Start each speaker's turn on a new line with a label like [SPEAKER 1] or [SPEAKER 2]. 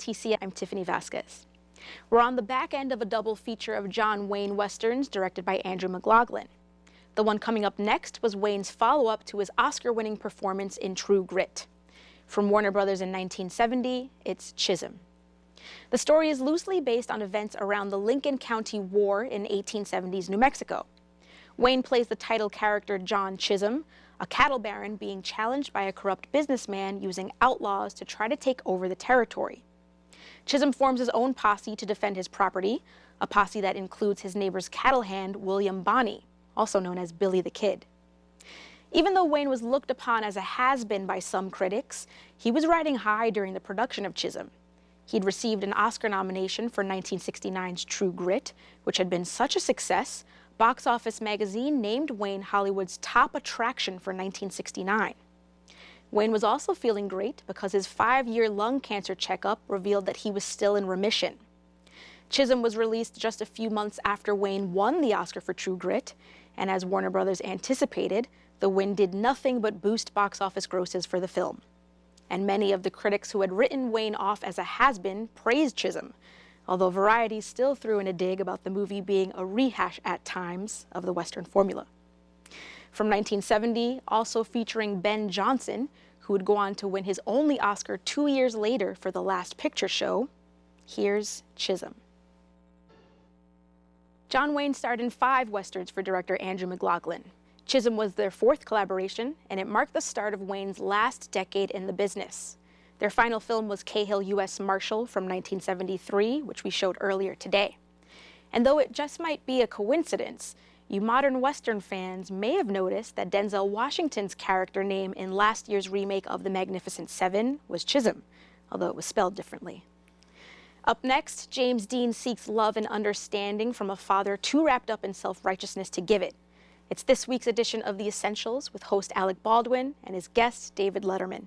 [SPEAKER 1] TCM. I'm Tiffany Vasquez. We're on the back end of a double feature of John Wayne westerns directed by Andrew McLaughlin. The one coming up next was Wayne's follow-up to his Oscar-winning performance in True Grit. From Warner Brothers in 1970, it's Chisum. The story is loosely based on events around the Lincoln County War in 1870s New Mexico. Wayne plays the title character John Chisum, a cattle baron being challenged by a corrupt businessman using outlaws to try to take over the territory. Chisum forms his own posse to defend his property, a posse that includes his neighbor's cattle hand, William Bonney, also known as Billy the Kid. Even though Wayne was looked upon as a has-been by some critics, he was riding high during the production of Chisum. He'd received an Oscar nomination for 1969's True Grit, which had been such a success, Box Office magazine named Wayne Hollywood's top attraction for 1969. Wayne was also feeling great because his 5-year lung cancer checkup revealed that he was still in remission. Chisum was released just a few months after Wayne won the Oscar for True Grit, and as Warner Brothers anticipated, the win did nothing but boost box office grosses for the film. And many of the critics who had written Wayne off as a has-been praised Chisum, although Variety still threw in a dig about the movie being a rehash at times of the Western formula. From 1970, also featuring Ben Johnson, who would go on to win his only Oscar 2 years later for The Last Picture Show, here's Chisum. John Wayne starred in 5 westerns for director Andrew McLaughlin. Chisum was their 4th collaboration, and it marked the start of Wayne's last decade in the business. Their final film was Cahill U.S. Marshal from 1973, which we showed earlier today. And though it just might be a coincidence, you modern Western fans may have noticed that Denzel Washington's character name in last year's remake of The Magnificent Seven was Chisum, although it was spelled differently. Up next, James Dean seeks love and understanding from a father too wrapped up in self-righteousness to give it. It's this week's edition of The Essentials with host Alec Baldwin and his guest, David Letterman.